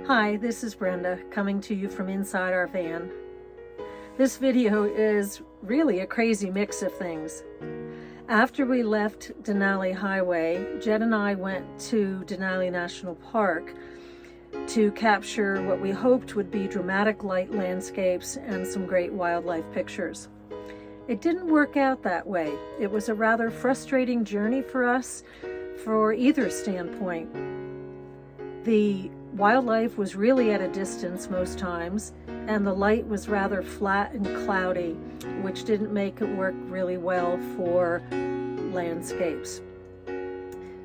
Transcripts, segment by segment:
Hi, this is Brenda coming to you from inside our van. This video is really a crazy mix of things. After we left Denali Highway, Jed and I went to Denali National Park to capture what we hoped would be dramatic light landscapes and some great wildlife pictures. It didn't work out that way. It was a rather frustrating journey for us for either standpoint. The wildlife was really at a distance most times, and the light was rather flat and cloudy, which didn't make it work really well for landscapes.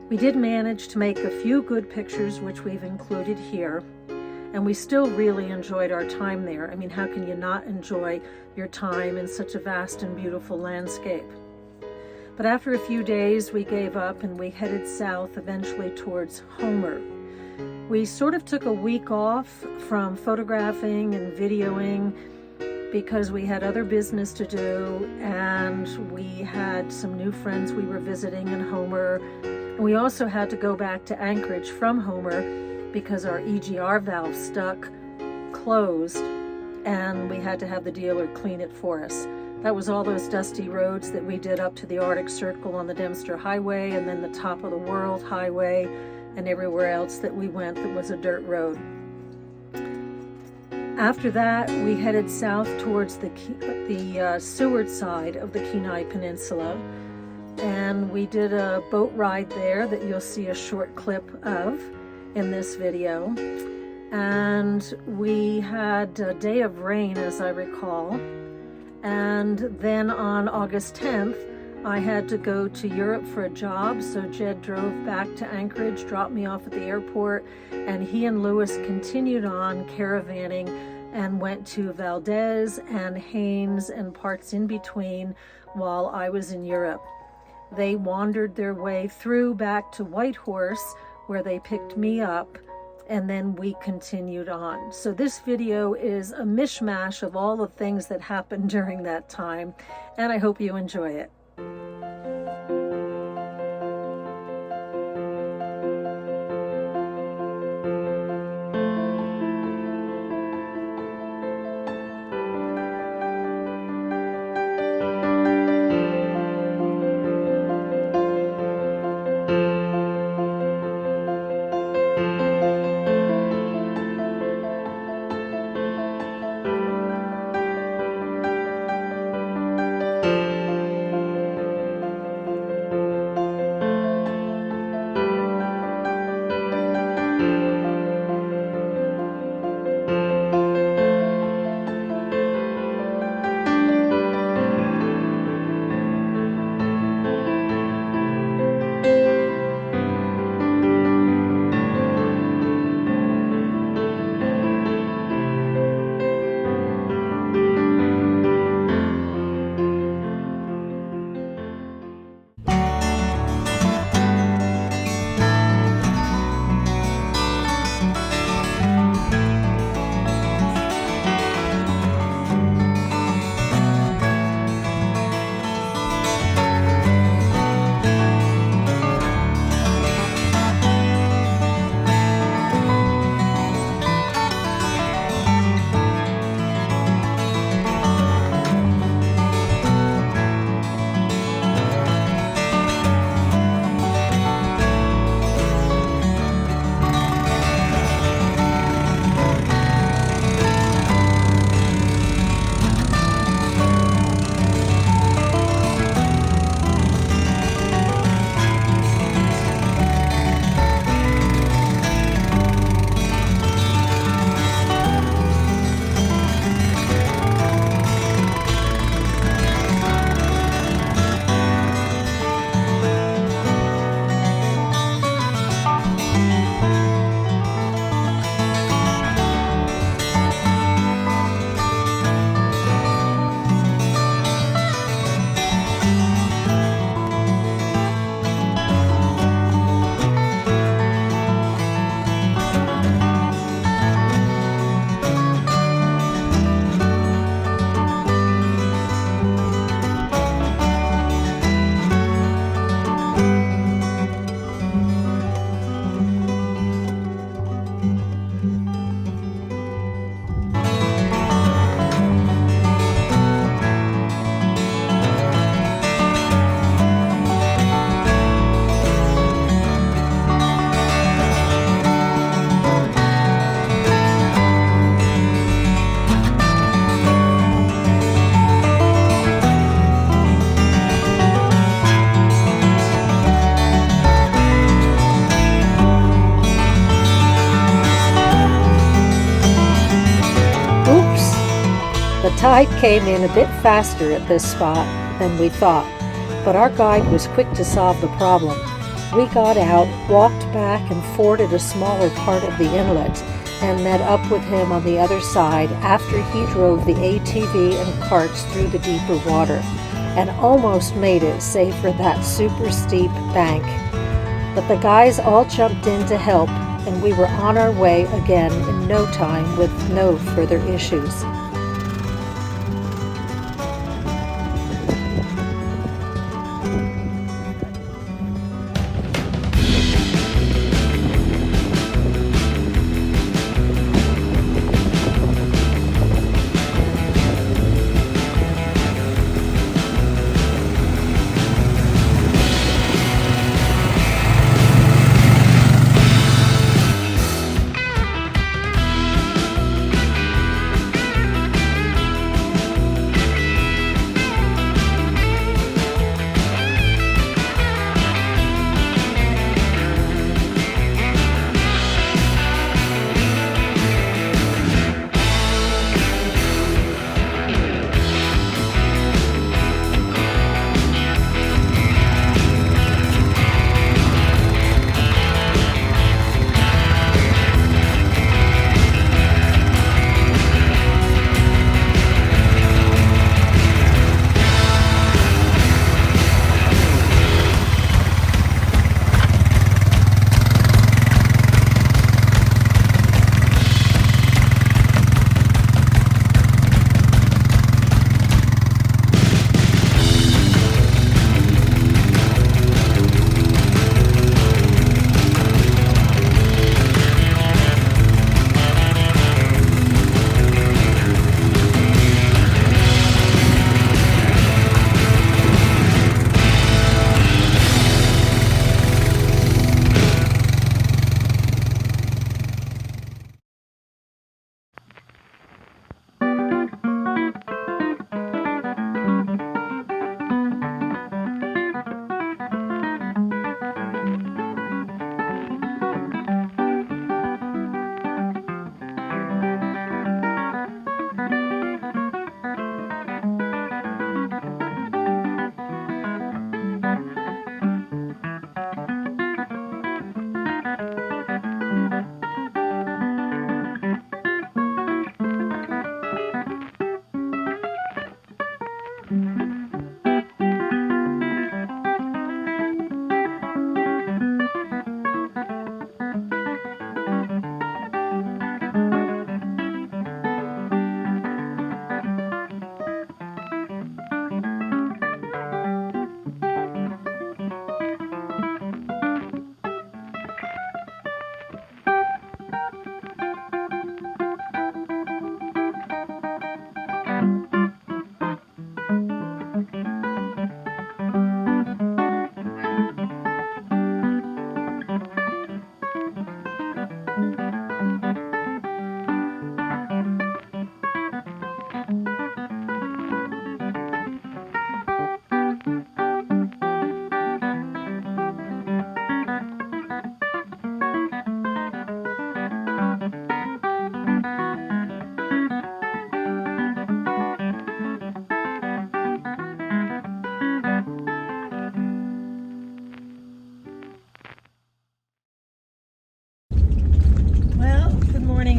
We did manage to make a few good pictures, which we've included here, and we still really enjoyed our time there. I mean, how can you not enjoy your time in such a vast and beautiful landscape? But after a few days, we gave up and we headed south, eventually towards Homer. We sort of took a week off from photographing and videoing because we had other business to do, and we had some new friends we were visiting in Homer. And we also had to go back to Anchorage from Homer because our EGR valve stuck closed, and we had to have the dealer clean it for us. That was all those dusty roads that we did up to the Arctic Circle on the Dempster Highway, and then the Top of the World Highway, and everywhere else that we went that was a dirt road. After that, we headed south towards the Seward side of the Kenai Peninsula, and we did a boat ride there that you'll see a short clip of in this video. And we had a day of rain, as I recall, and then on August 10th, I had to go to Europe for a job, so Jed drove back to Anchorage, dropped me off at the airport, and he and Lewis continued on caravanning and went to Valdez and Haines and parts in between while I was in Europe. They wandered their way through back to Whitehorse, where they picked me up, and then we continued on. So this video is a mishmash of all the things that happened during that time, and I hope you enjoy it. tide came in a bit faster at this spot than we thought, but our guide was quick to solve the problem. We got out, walked back, and forded a smaller part of the inlet, and met up with him on the other side after he drove the ATV and carts through the deeper water, and almost made it save for that super steep bank. But the guys all jumped in to help, and we were on our way again in no time with no further issues.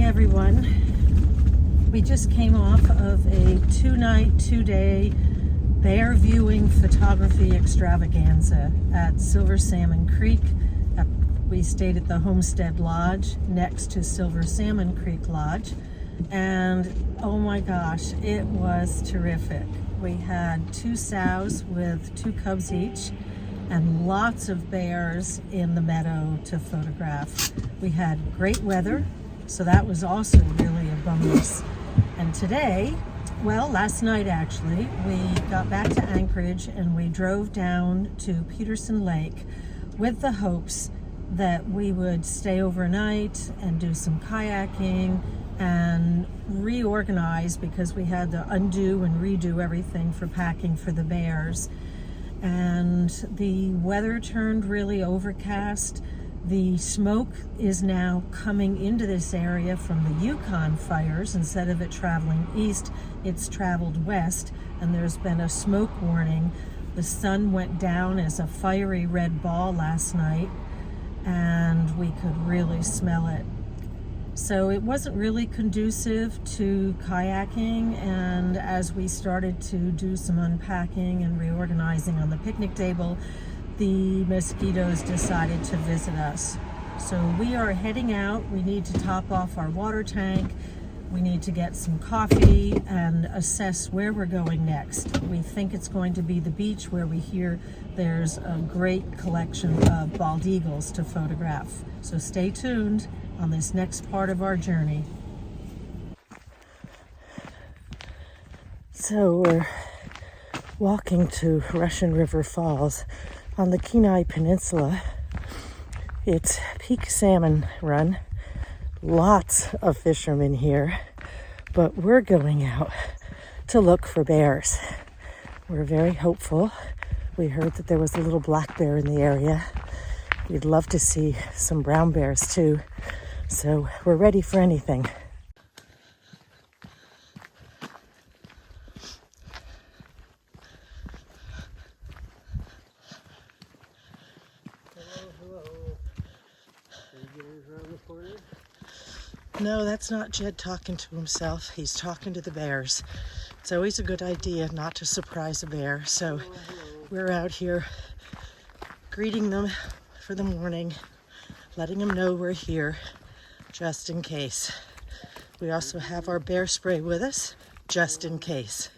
Everyone. We just came off of a 2-night, 2-day bear viewing photography extravaganza at Silver Salmon Creek. We stayed at the Homestead Lodge next to Silver Salmon Creek Lodge, and oh my gosh, it was terrific. We had 2 sows with 2 cubs each and lots of bears in the meadow to photograph. We had great weather, so that was also really a bonus. And today, well, last night actually, we got back to Anchorage and we drove down to Peterson Lake with the hopes that we would stay overnight and do some kayaking and reorganize, because we had to undo and redo everything for packing for the bears. And the weather turned really overcast. The smoke is now coming into this area from the Yukon fires. Instead of it traveling east, it's traveled west, and there's been a smoke warning. The sun went down as a fiery red ball last night, and we could really smell it. So it wasn't really conducive to kayaking, and as we started to do some unpacking and reorganizing on the picnic table, the mosquitoes decided to visit us. So we are heading out. We need to top off our water tank. We need to get some coffee and assess where we're going next. We think it's going to be the beach, where we hear there's a great collection of bald eagles to photograph. So stay tuned on this next part of our journey. So we're walking to Russian River Falls on the Kenai Peninsula. It's peak salmon run. Lots of fishermen here, but we're going out to look for bears. We're very hopeful. We heard that there was a little black bear in the area. We'd love to see some brown bears too. So we're ready for anything. Hello. Are you getting around the corner? No, that's not Jed talking to himself. He's talking to the bears. It's always a good idea not to surprise a bear. So we're out here greeting them for the morning, letting them know we're here, just in case. We also have our bear spray with us, just in case.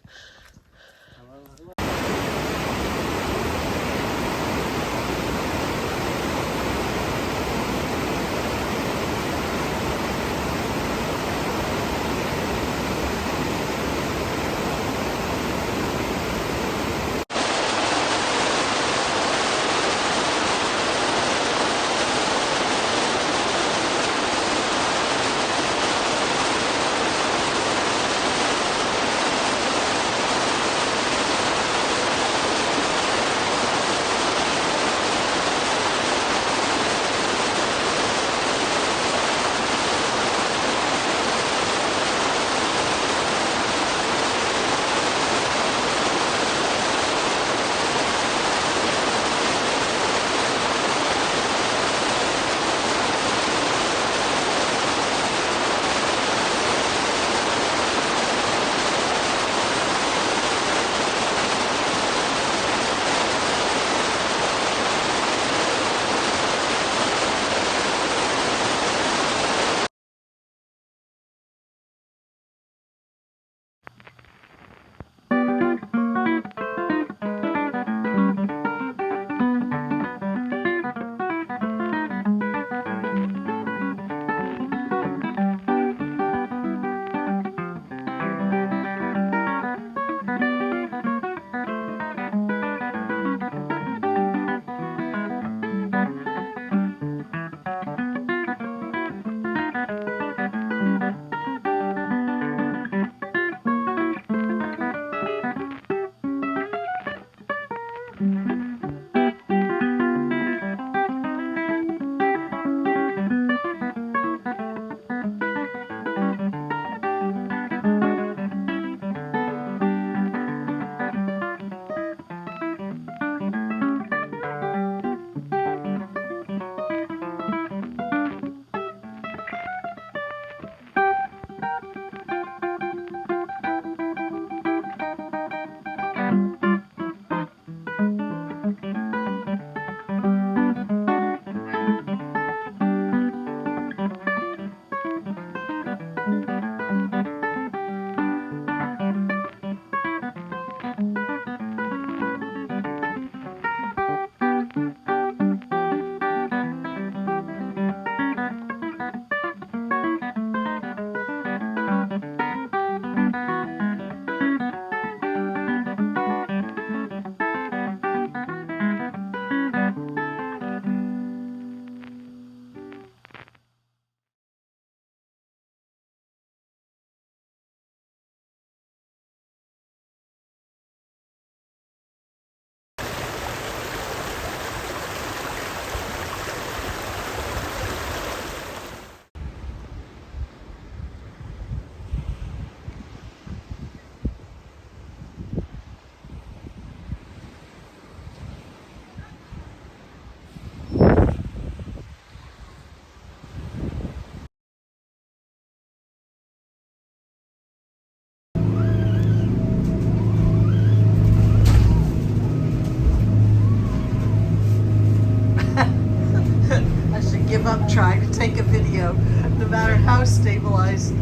try to take a video, no matter how stabilized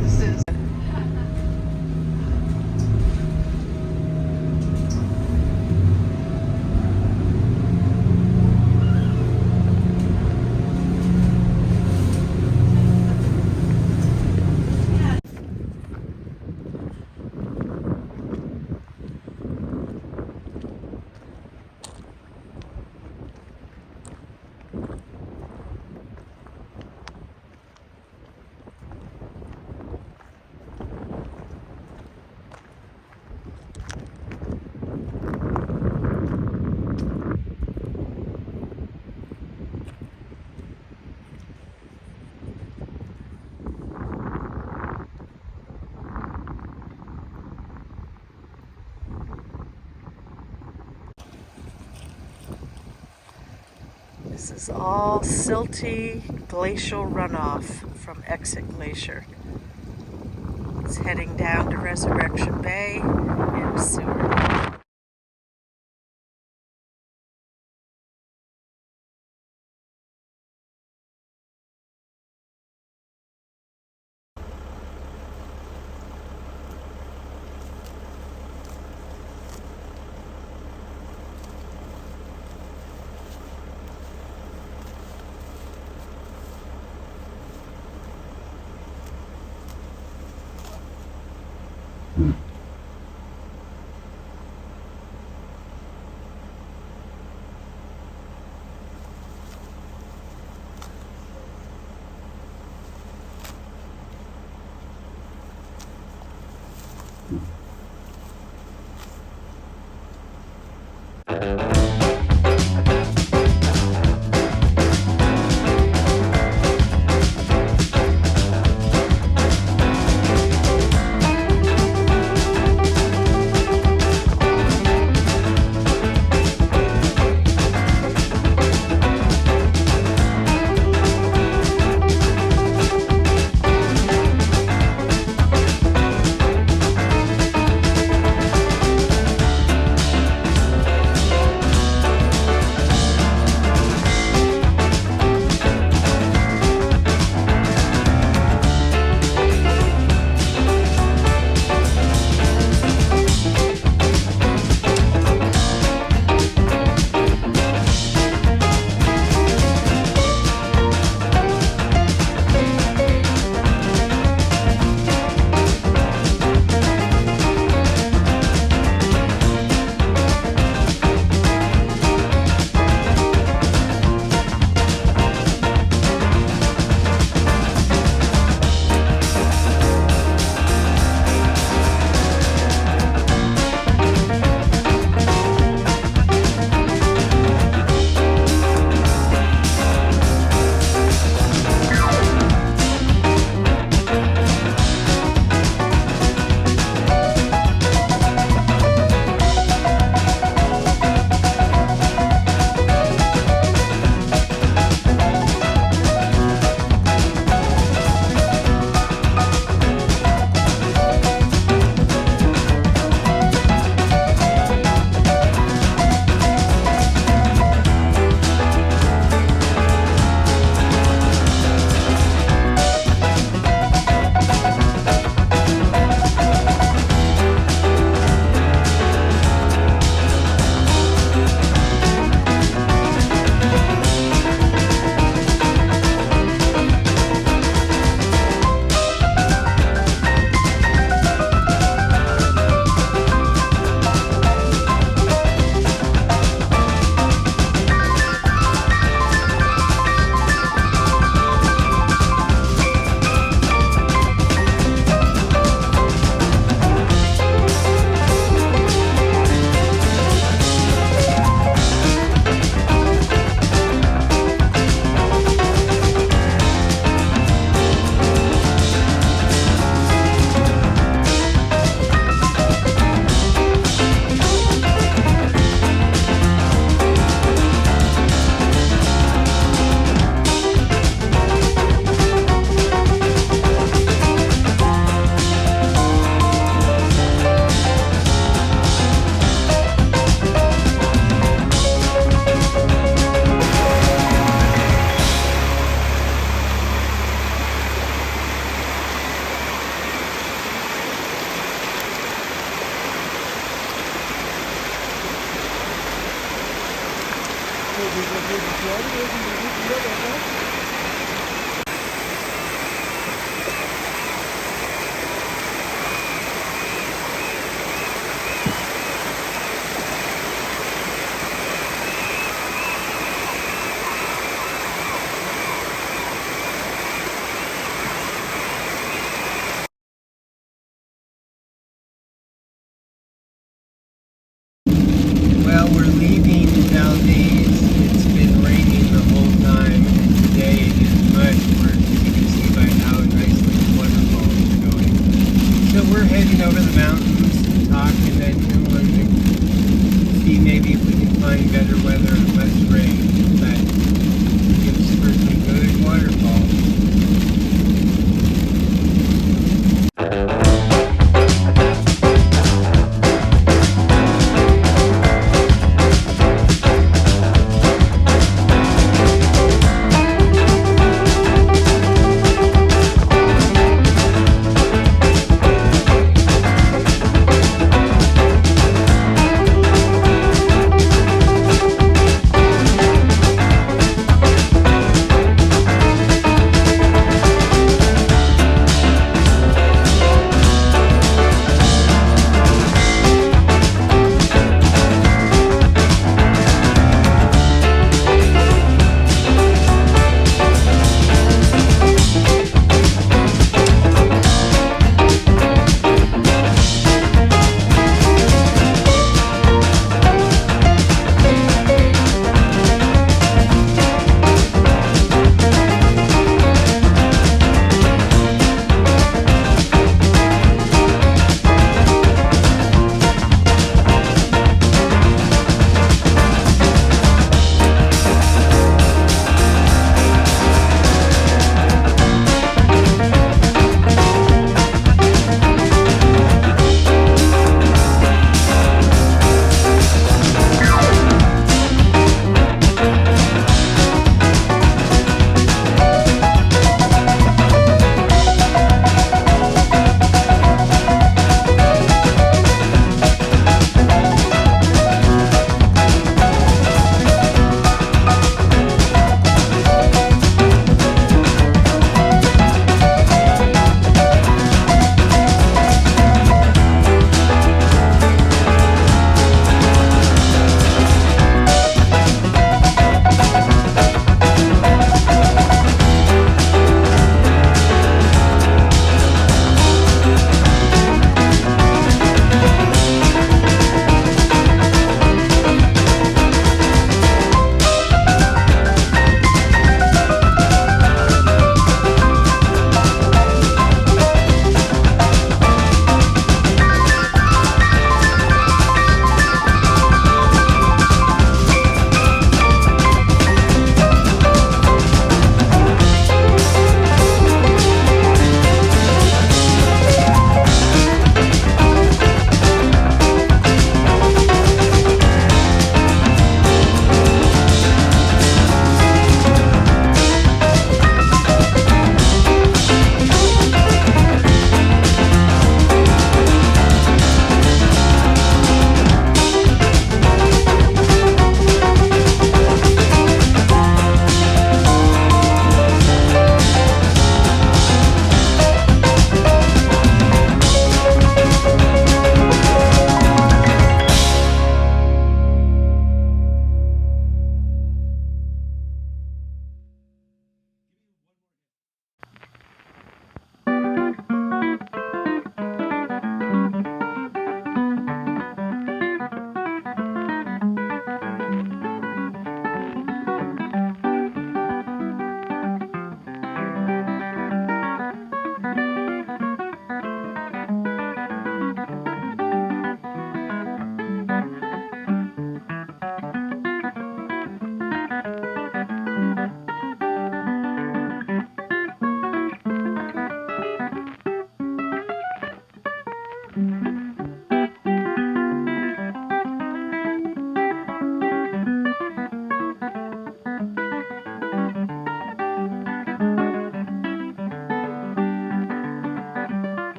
this is. This is all silty glacial runoff from Exit Glacier. It's heading down to Resurrection Bay and Seward. Well, we're leaving Valdez. It's been raining the whole time, and today it is much worse. You can see by how nicely the waterfalls are going. So we're heading over the mountains to talk to Inland and see maybe if we can find better weather and less rain.